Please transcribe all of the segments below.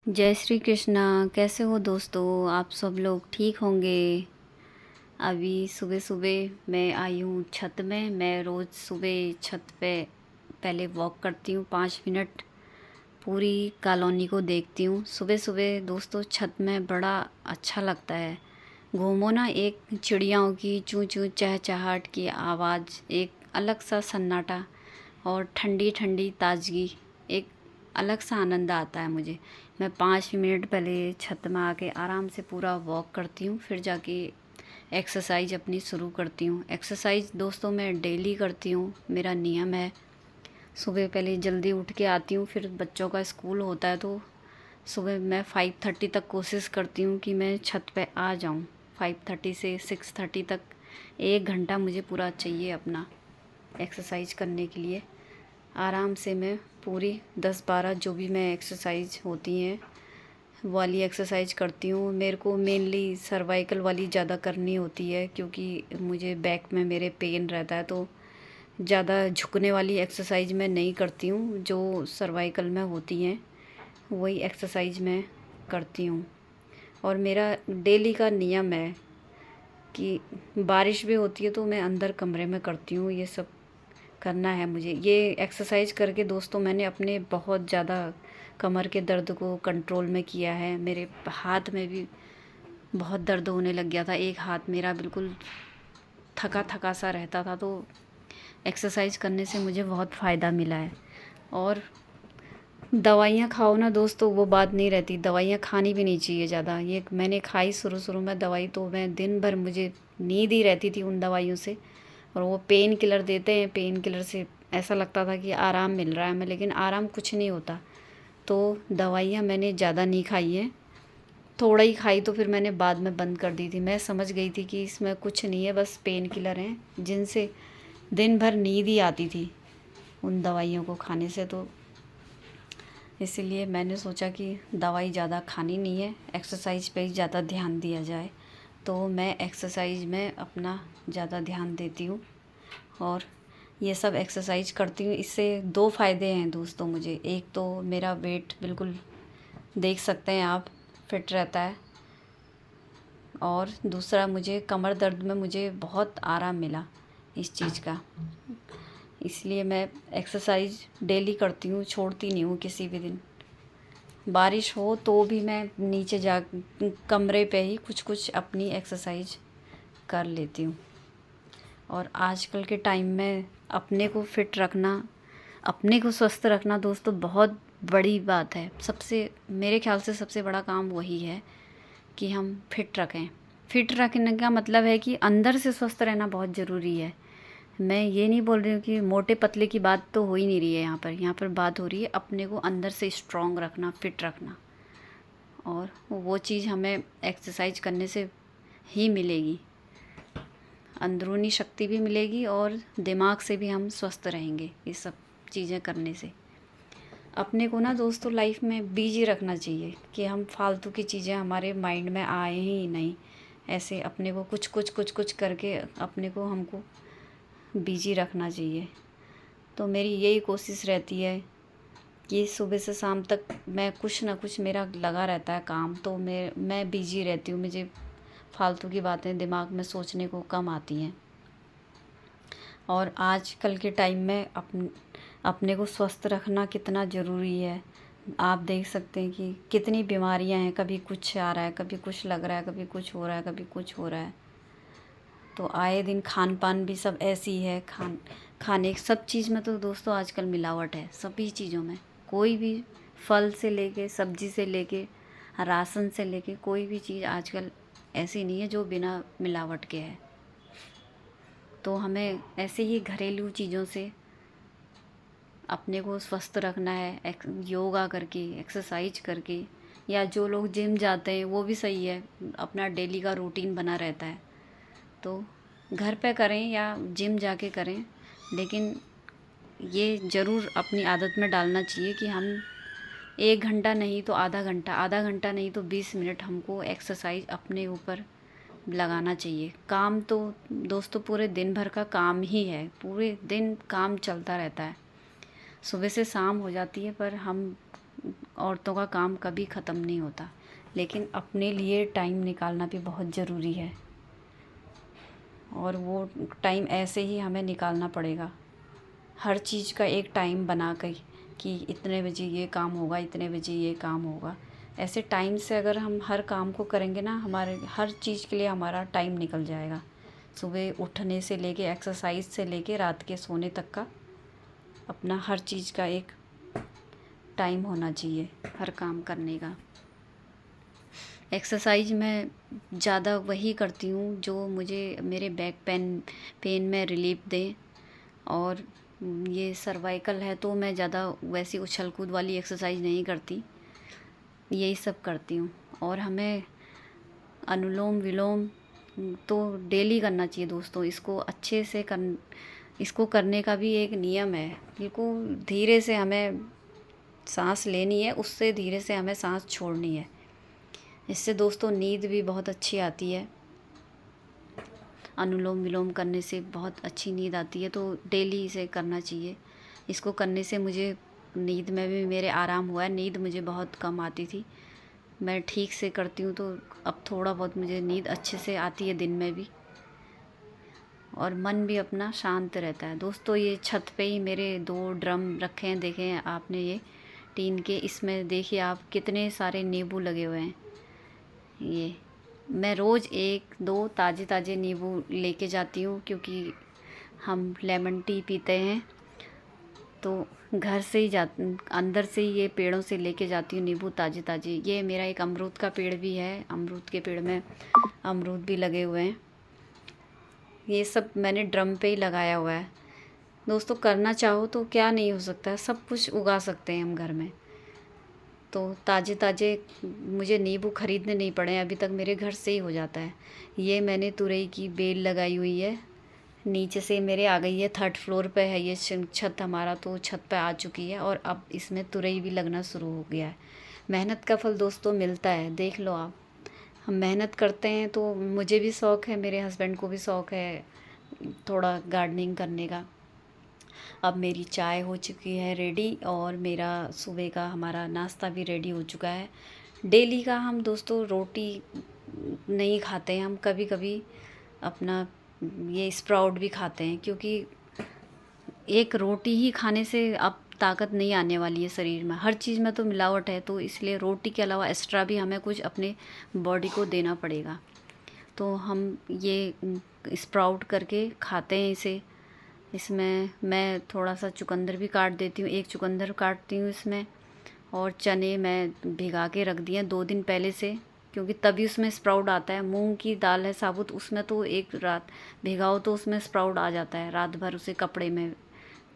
जय श्री कृष्णा। कैसे हो दोस्तों? आप सब लोग ठीक होंगे। अभी सुबह सुबह मैं आई हूँ छत में। मैं रोज़ सुबह छत पे पहले वॉक करती हूँ 5 मिनट। पूरी कॉलोनी को देखती हूँ सुबह सुबह दोस्तों। छत में बड़ा अच्छा लगता है। घूमो ना, एक चिड़ियाओं की चूँ चूँ चहचहाट की आवाज़, एक अलग सा सन्नाटा और ठंडी ठंडी ताजगी, एक अलग सा आनंद आता है मुझे। मैं 5 मिनट पहले छत में आके आराम से पूरा वॉक करती हूँ, फिर जाके एक्सरसाइज अपनी शुरू करती हूँ। एक्सरसाइज दोस्तों मैं डेली करती हूँ, मेरा नियम है। सुबह पहले जल्दी उठ के आती हूँ, फिर बच्चों का स्कूल होता है तो सुबह मैं 5:30 तक कोशिश करती हूँ कि मैं छत पे आ जाऊँ। 5:30 से 6:30 तक 1 घंटा मुझे पूरा चाहिए अपना एक्सरसाइज करने के लिए। आराम से मैं पूरी 10-12 जो भी मैं एक्सरसाइज होती हैं वाली एक्सरसाइज करती हूँ। मेरे को मेनली सर्वाइकल वाली ज़्यादा करनी होती है, क्योंकि मुझे बैक में मेरे पेन रहता है, तो ज़्यादा झुकने वाली एक्सरसाइज मैं नहीं करती हूँ। जो सर्वाइकल में होती हैं वही एक्सरसाइज मैं करती हूँ। और मेरा डेली का नियम है कि बारिश भी होती है तो मैं अंदर कमरे में करती हूँ। ये सब करना है मुझे। ये एक्सरसाइज करके दोस्तों मैंने अपने बहुत ज़्यादा कमर के दर्द को कंट्रोल में किया है। मेरे हाथ में भी बहुत दर्द होने लग गया था। एक हाथ मेरा बिल्कुल थका थका सा रहता था, तो एक्सरसाइज करने से मुझे बहुत फ़ायदा मिला है। और दवाइयाँ खाओ ना दोस्तों, वो बात नहीं रहती। दवाइयाँ खानी भी नहीं चाहिए ज़्यादा। ये मैंने खाई शुरू शुरू में दवाई, तो मैं दिन भर मुझे नींद ही रहती थी उन दवाइयों से। और वो पेन किलर देते हैं, पेन किलर से ऐसा लगता था कि आराम मिल रहा है हमें, लेकिन आराम कुछ नहीं होता। तो दवाइयाँ मैंने ज़्यादा नहीं खाई हैं, थोड़ा ही खाई, तो फिर मैंने बाद में बंद कर दी थी। मैं समझ गई थी कि इसमें कुछ नहीं है, बस पेन किलर हैं जिनसे दिन भर नींद ही आती थी उन दवाइयों को खाने से। तो इसीलिए मैंने सोचा कि दवाई ज़्यादा खानी नहीं है, एक्सरसाइज पे ही ज़्यादा ध्यान दिया जाए। तो मैं एक्सरसाइज में अपना ज़्यादा ध्यान देती हूँ और ये सब एक्सरसाइज करती हूँ। इससे 2 फ़ायदे हैं दोस्तों मुझे। एक तो मेरा वेट बिल्कुल देख सकते हैं आप, फिट रहता है। और दूसरा, मुझे कमर दर्द में मुझे बहुत आराम मिला इस चीज़ का। इसलिए मैं एक्सरसाइज डेली करती हूँ, छोड़ती नहीं हूँ किसी भी दिन। बारिश हो तो भी मैं नीचे जा कमरे पे ही कुछ कुछ अपनी एक्सरसाइज कर लेती हूँ। और आजकल के टाइम में अपने को फिट रखना, अपने को स्वस्थ रखना दोस्तों बहुत बड़ी बात है। सबसे, मेरे ख्याल से सबसे बड़ा काम वही है कि हम फिट रखें। फिट रखने का मतलब है कि अंदर से स्वस्थ रहना बहुत ज़रूरी है। मैं ये नहीं बोल रही हूँ कि मोटे पतले की बात तो हो ही नहीं रही है यहाँ पर बात हो रही है अपने को अंदर से स्ट्रॉन्ग रखना, फिट रखना। और वो चीज़ हमें एक्सरसाइज करने से ही मिलेगी। अंदरूनी शक्ति भी मिलेगी और दिमाग से भी हम स्वस्थ रहेंगे ये सब चीज़ें करने से। अपने को ना दोस्तों लाइफ में बिजी रखना चाहिए कि हम फालतू की चीज़ें हमारे माइंड में आए ही नहीं। ऐसे अपने को कुछ कुछ कुछ कुछ करके अपने को हमको बिजी रखना चाहिए। तो मेरी यही कोशिश रहती है कि सुबह से शाम तक मैं कुछ ना कुछ मेरा लगा रहता है काम, तो मैं बिजी रहती हूँ। मुझे फालतू की बातें दिमाग में सोचने को कम आती हैं। और आजकल के टाइम में अपने को स्वस्थ रखना कितना ज़रूरी है। आप देख सकते हैं कि कितनी बीमारियां हैं, कभी कुछ आ रहा है, कभी कुछ लग रहा है, कभी कुछ हो रहा है, कभी कुछ हो रहा है। तो आए दिन खान पान भी सब ऐसी है। खाने सब चीज़ में तो दोस्तों आजकल मिलावट है, सभी चीज़ों में। कोई भी फल से लेके सब्जी से लेके राशन से लेके कोई भी चीज़ आजकल ऐसी नहीं है जो बिना मिलावट के है। तो हमें ऐसे ही घरेलू चीज़ों से अपने को स्वस्थ रखना है, योगा करके, एक्सरसाइज करके। या जो लोग जिम जाते हैं वो भी सही है, अपना डेली का रूटीन बना रहता है। तो घर पे करें या जिम जाके करें, लेकिन ये ज़रूर अपनी आदत में डालना चाहिए कि हम 1 घंटा नहीं तो आधा घंटा, आधा घंटा नहीं तो 20 मिनट हमको एक्सरसाइज अपने ऊपर लगाना चाहिए। काम तो दोस्तों पूरे दिन भर का काम ही है, पूरे दिन काम चलता रहता है, सुबह से शाम हो जाती है, पर हम औरतों का काम कभी ख़त्म नहीं होता, लेकिन अपने लिए टाइम निकालना भी बहुत ज़रूरी है, और वो टाइम ऐसे ही हमें निकालना पड़ेगा। हर चीज़ का एक टाइम बना कर कि इतने बजे ये काम होगा, इतने बजे ये काम होगा। ऐसे टाइम से अगर हम हर काम को करेंगे ना, हमारे हर चीज़ के लिए हमारा टाइम निकल जाएगा। सुबह उठने से लेके एक्सरसाइज से लेके रात के सोने तक का अपना हर चीज़ का एक टाइम होना चाहिए हर काम करने का। एक्सरसाइज मैं ज़्यादा वही करती हूँ जो मुझे मेरे बैक पेन में रिलीफ दें, और ये सर्वाइकल है तो मैं ज़्यादा वैसी उछल कूद वाली एक्सरसाइज नहीं करती, यही सब करती हूँ। और हमें अनुलोम विलोम तो डेली करना चाहिए दोस्तों। इसको करने का भी एक नियम है। बिल्कुल धीरे से हमें सांस लेनी है, उससे धीरे से हमें सांस छोड़नी है। इससे दोस्तों नींद भी बहुत अच्छी आती है। अनुलोम विलोम करने से बहुत अच्छी नींद आती है, तो डेली इसे करना चाहिए। इसको करने से मुझे नींद में भी मेरे आराम हुआ है। नींद मुझे बहुत कम आती थी, मैं ठीक से करती हूँ तो अब थोड़ा बहुत मुझे नींद अच्छे से आती है दिन में भी, और मन भी अपना शांत रहता है। दोस्तों ये छत पे ही मेरे 2 ड्रम रखे हैं, देखें आपने ये टीन के, इसमें देखिए आप कितने सारे नींबू लगे हुए हैं। ये मैं रोज़ 1-2 ताज़े ताज़े नींबू लेके जाती हूँ, क्योंकि हम लेमन टी पीते हैं, तो घर से ही अंदर से ही ये पेड़ों से लेके जाती हूँ नींबू ताज़े ताज़े। ये मेरा एक अमरूद का पेड़ भी है, अमरूद के पेड़ में अमरूद भी लगे हुए हैं। ये सब मैंने ड्रम पे ही लगाया हुआ है। दोस्तों करना चाहो तो क्या नहीं हो सकता है, सब कुछ उगा सकते हैं हम घर में। तो ताज़े ताज़े मुझे नींबू ख़रीदने नहीं पड़े, अभी तक मेरे घर से ही हो जाता है। ये मैंने तुरई की बेल लगाई हुई है, नीचे से मेरे आ गई है, 3rd फ्लोर पे है ये छत हमारा, तो छत पे आ चुकी है, और अब इसमें तुरई भी लगना शुरू हो गया है। मेहनत का फल दोस्तों मिलता है, देख लो आप। हम मेहनत करते हैं तो मुझे भी शौक़ है, मेरे हस्बैंड को भी शौक़ है थोड़ा गार्डनिंग करने का। अब मेरी चाय हो चुकी है रेडी, और मेरा सुबह का हमारा नाश्ता भी रेडी हो चुका है। डेली का हम दोस्तों रोटी नहीं खाते हैं, हम कभी कभी अपना ये स्प्राउट भी खाते हैं, क्योंकि एक रोटी ही खाने से अब ताकत नहीं आने वाली है शरीर में। हर चीज़ में तो मिलावट है, तो इसलिए रोटी के अलावा एक्स्ट्रा भी हमें कुछ अपने बॉडी को देना पड़ेगा। तो हम ये स्प्राउट करके खाते हैं इसे। इसमें मैं थोड़ा सा चुकंदर भी काट देती हूँ, 1 चुकंदर काटती हूँ इसमें, और चने मैं भिगा के रख दिए 2 दिन पहले से, क्योंकि तभी उसमें स्प्राउट आता है। मूंग की दाल है साबुत, उसमें तो एक रात भिगाओ तो उसमें स्प्राउट आ जाता है, रात भर उसे कपड़े में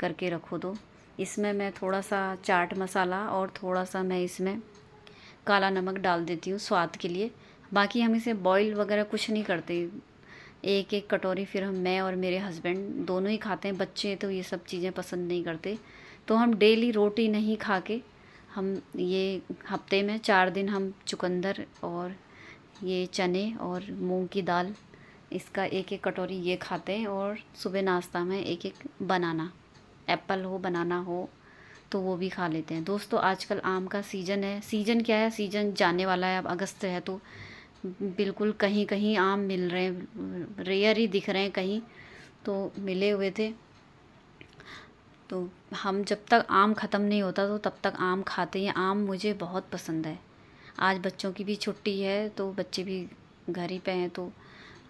करके रखो तो। इसमें मैं थोड़ा सा चाट मसाला और थोड़ा सा मैं इसमें काला नमक डाल देती हूँ स्वाद के लिए। बाकी हम इसे बॉईल वगैरह कुछ नहीं करते। 1-1 कटोरी फिर मैं और मेरे हस्बैंड दोनों ही खाते हैं, बच्चे तो ये सब चीज़ें पसंद नहीं करते। तो हम डेली रोटी नहीं खा के हम ये हफ्ते में 4 दिन हम चुकंदर और ये चने और मूंग की दाल, इसका 1-1 कटोरी ये खाते हैं, और सुबह नाश्ता में 1-1 बनाना, एप्पल हो बनाना हो तो वो भी खा लेते हैं। दोस्तों आजकल आम का सीज़न है, सीज़न क्या है, सीज़न जाने वाला है, अब अगस्त है, तो बिल्कुल कहीं कहीं आम मिल रहे हैं, रेयर ही दिख रहे हैं कहीं, तो मिले हुए थे। तो हम जब तक आम ख़त्म नहीं होता तो तब तक आम खाते हैं। आम मुझे बहुत पसंद है। आज बच्चों की भी छुट्टी है तो बच्चे भी घर ही पे हैं, तो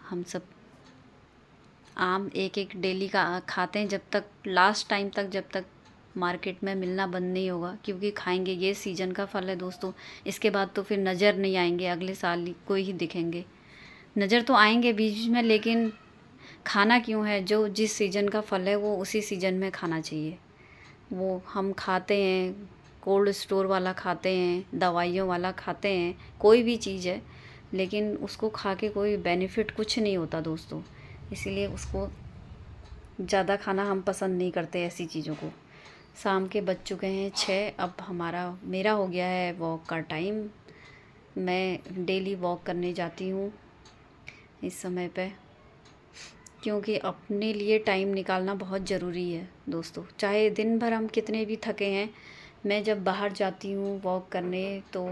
हम सब आम 1-1 डेली का खाते हैं, जब तक लास्ट टाइम तक, जब तक मार्केट में मिलना बंद नहीं होगा, क्योंकि खाएंगे, ये सीज़न का फल है दोस्तों। इसके बाद तो फिर नज़र नहीं आएंगे, अगले साल कोई ही दिखेंगे। नज़र तो आएंगे बीच में, लेकिन खाना क्यों है, जो जिस सीज़न का फल है वो उसी सीज़न में खाना चाहिए। वो हम खाते हैं, कोल्ड स्टोर वाला खाते हैं, दवाइयों वाला खाते हैं, कोई भी चीज़ है, लेकिन उसको खा के कोई बेनिफिट कुछ नहीं होता दोस्तों। इसीलिए उसको ज़्यादा खाना हम पसंद नहीं करते ऐसी चीज़ों को। शाम के बज चुके हैं 6, अब मेरा हो गया है वॉक का टाइम। मैं डेली वॉक करने जाती हूँ इस समय पे, क्योंकि अपने लिए टाइम निकालना बहुत ज़रूरी है दोस्तों। चाहे दिन भर हम कितने भी थके हैं, मैं जब बाहर जाती हूँ वॉक करने तो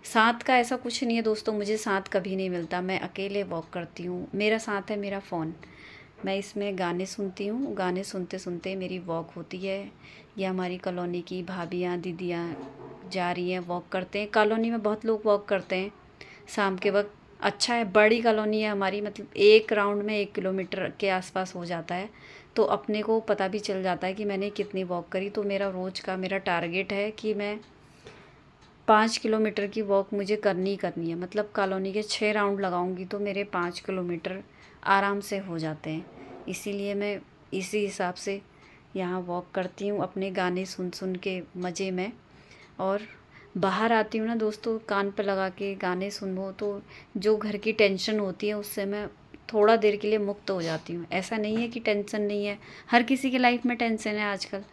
साथ का ऐसा कुछ नहीं है दोस्तों, मुझे साथ कभी नहीं मिलता, मैं अकेले वॉक करती हूँ। मेरा साथ है मेरा फ़ोन। मैं इसमें गाने सुनती हूँ, गाने सुनते सुनते मेरी वॉक होती है। ये हमारी कॉलोनी की भाभियाँ दीदियाँ जा रही हैं, वॉक करते हैं। कॉलोनी में बहुत लोग वॉक करते हैं शाम के वक्त। अच्छा है, बड़ी कॉलोनी है हमारी, मतलब एक राउंड में 1 किलोमीटर के आसपास हो जाता है। तो अपने को पता भी चल जाता है कि मैंने कितनी वॉक करी। तो मेरा रोज़ का मेरा टारगेट है कि मैं 5 किलोमीटर की वॉक मुझे करनी ही करनी है। मतलब कॉलोनी के 6 राउंड लगाऊंगी तो मेरे 5 किलोमीटर आराम से हो जाते हैं। इसीलिए मैं इसी हिसाब से यहाँ वॉक करती हूँ, अपने गाने सुन सुन के मज़े में। और बाहर आती हूँ ना दोस्तों, कान पे लगा के गाने सुनो तो जो घर की टेंशन होती है उससे मैं थोड़ा देर के लिए मुक्त हो जाती हूँ। ऐसा नहीं है कि टेंशन नहीं है, हर किसी की लाइफ में टेंशन है आजकल।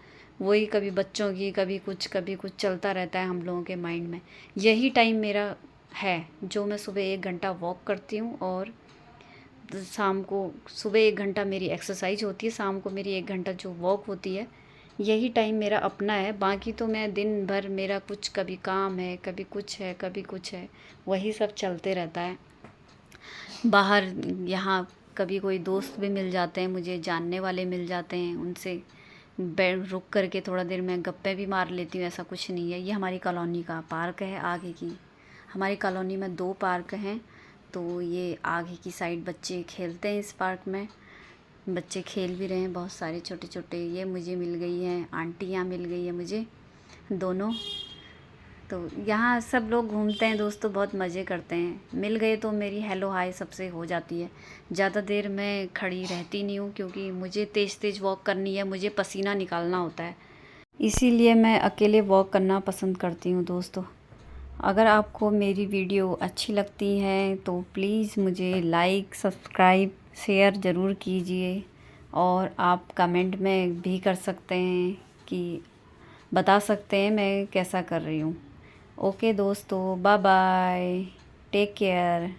वही कभी बच्चों की, कभी कुछ चलता रहता है हम लोगों के माइंड में। यही टाइम मेरा है जो मैं सुबह 1 घंटा वॉक करती हूँ, और शाम को सुबह 1 घंटा मेरी एक्सरसाइज होती है, शाम को मेरी 1 घंटा जो वॉक होती है। यही टाइम मेरा अपना है। बाकी तो मैं दिन भर मेरा कुछ, कभी काम है, कभी कुछ है, कभी कुछ है, वही सब चलते रहता है। बाहर यहाँ कभी कोई दोस्त भी मिल जाते हैं, मुझे जानने वाले मिल जाते हैं, उनसे रुक करके थोड़ा देर मैं गप्पे भी मार लेती हूँ। ऐसा कुछ नहीं है। ये हमारी कॉलोनी का पार्क है आगे की। हमारी कॉलोनी में 2 पार्क हैं, तो ये आगे की साइड बच्चे खेलते हैं। इस पार्क में बच्चे खेल भी रहे हैं, बहुत सारे छोटे छोटे। ये मुझे मिल गई हैं आंटियाँ, मिल गई है मुझे दोनों। तो यहाँ सब लोग घूमते हैं दोस्तों, बहुत मज़े करते हैं। मिल गए तो मेरी हेलो हाय सबसे हो जाती है। ज़्यादा देर मैं खड़ी रहती नहीं हूँ, क्योंकि मुझे तेज़ तेज़ वॉक करनी है, मुझे पसीना निकालना होता है। इसीलिए मैं अकेले वॉक करना पसंद करती हूँ दोस्तों। अगर आपको मेरी वीडियो अच्छी लगती है तो प्लीज़ मुझे लाइक, सब्सक्राइब, शेयर ज़रूर कीजिए। और आप कमेंट में भी कर सकते हैं कि बता सकते हैं मैं कैसा कर रही हूँ। ओके दोस्तों, बाय बाय, टेक केयर।